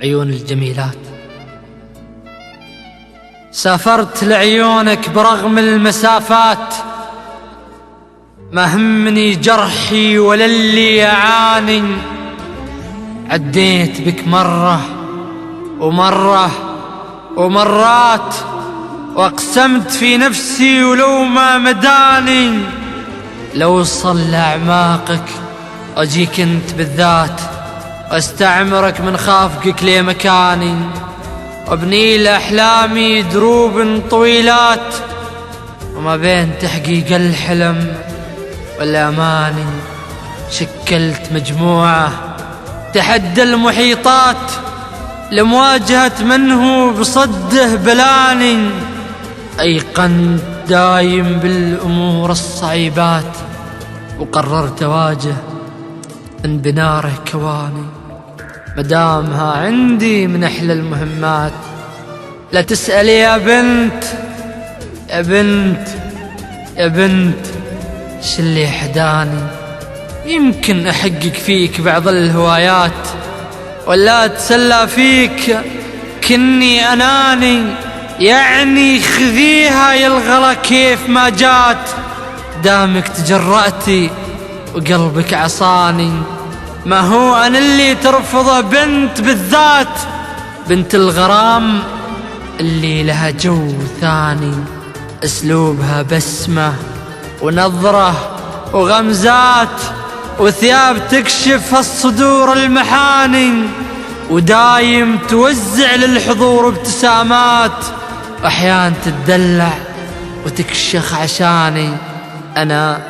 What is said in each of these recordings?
عيون الجميلات. سافرت لعيونك برغم المسافات، ما همني جرحي ولا اللي أعاني. عديت بك مرة ومرة ومرات، واقسمت في نفسي ولو ما مداني لو وصل لأعماقك أجيك انت بالذات، واستعمرك من خافقك لي مكاني، وابني لأحلامي دروب طويلات، وما بين تحقيق الحلم والأماني شكلت مجموعة تحدى المحيطات لمواجهة من هو بصده بلاني. أيقنت دايم بالأمور الصعيبات، وقررت أواجه من بناره كواني، مدامها عندي من أحلى المهمات. لا تسألي يا بنت يا بنت يا بنت ش اللي حداني، يمكن أحقق فيك بعض الهوايات، ولا أتسلى فيك كني أناني. يعني خذيها يا الغلا كيف ما جات، دامك تجرأتي وقلبك عصاني. ما هو أنا اللي ترفضه بنت بالذات، بنت الغرام اللي لها جو ثاني، أسلوبها بسمة ونظرة وغمزات، وثياب تكشف الصدور المحاني، ودايم توزع للحضور ابتسامات، وأحيان تدلع وتكشخ عشاني. أنا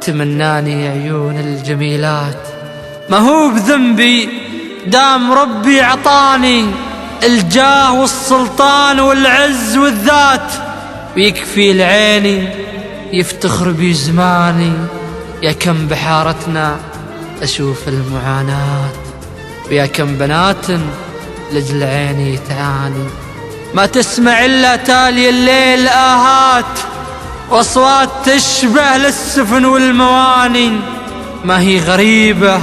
تمناني عيون الجميلات، ما هو بذنبي دام ربي عطاني الجاه والسلطان والعز والذات، ويكفي لعيني يفتخر بي زماني. يا كم بحارتنا أشوف المعاناة، ويا كم بنات لجل عيني تعاني. ما تسمع إلا تالي الليل آهات، وأصوات تشبه للسفن والمواني. ما هي غريبة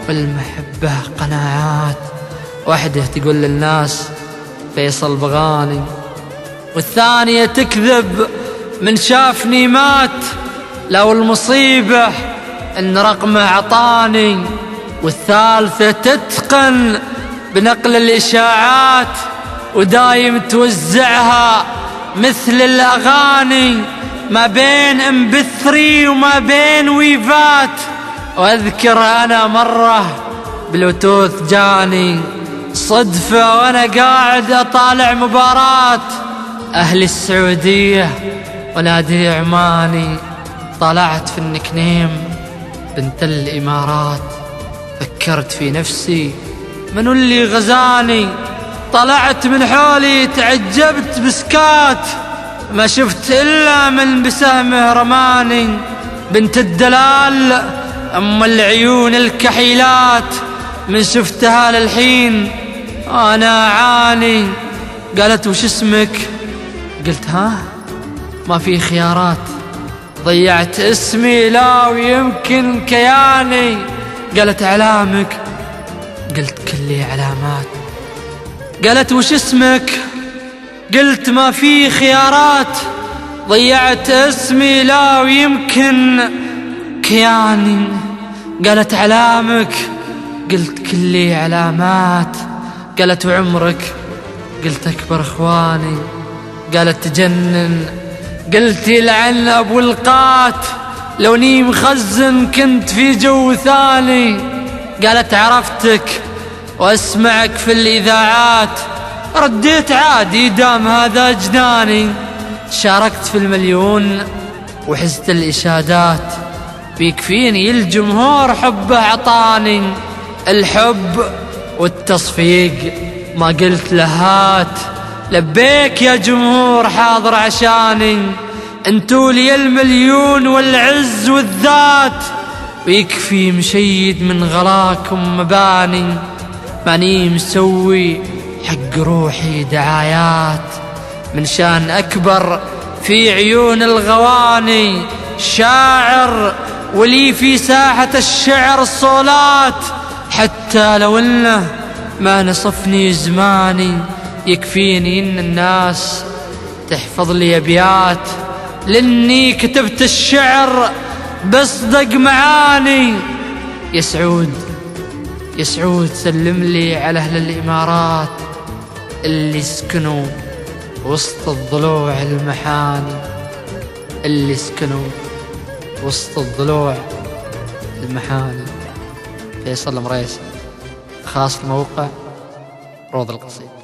والمحبة قناعات، واحدة تقول للناس فيصل بغاني، والثانية تكذب من شافني مات، لو المصيبة إن رقمه عطاني، والثالثة تتقن بنقل الإشاعات، ودايم توزعها مثل الأغاني ما بين MP3 وما بين ويفات. وأذكر أنا مرة بلوتوث جاني صدفة وأنا قاعد أطالع مباراة أهل السعودية ونادي عماني، طلعت في النكنيم بنت الإمارات، فكرت في نفسي منو اللي غزاني. طلعت من حولي تعجبت بسكات، ما شفت إلا من بسهمه رماني. بنت الدلال أم العيون الكحيلات، من شفتها للحين أنا أعاني. قالت وش اسمك؟ قلت ها ما في خيارات، ضيعت اسمي لا ويمكن كياني. قالت علامك؟ قلت كلي علامات. قالت وش اسمك؟ قلت ما في خيارات، ضيعت اسمي لا ويمكن كياني. قالت علامك؟ قلت كلي علامات. قالت وعمرك؟ قلت أكبر إخواني. قالت تجنن؟ قلت يلعن أبو القات، لو ني مخزن كنت في جو ثاني. قالت عرفتك وأسمعك في الإذاعات، رديت عادي دام هذا جناني. شاركت في المليون وحزت الإشادات، بيكفيني الجمهور حبه عطاني. الحب والتصفيق ما قلت لهات، لبيك يا جمهور حاضر عشاني. انتو لي المليون والعز والذات، ويكفي مشيد من غلاكم مباني. ماني مسوي حق روحي دعايات، من شان أكبر في عيون الغواني. شاعر ولي في ساحة الشعر صولات، حتى لو انه ما نصفني زماني، يكفيني إن الناس تحفظ لي أبيات، لأني كتبت الشعر بصدق معاني. يا سعود يا سعود سلم لي على أهل الإمارات اللي سكنوا وسط الضلوع المحاني، اللي سكنوا وسط الضلوع المحاني. فيصل المريسي، خاص الموقع روض القصيد.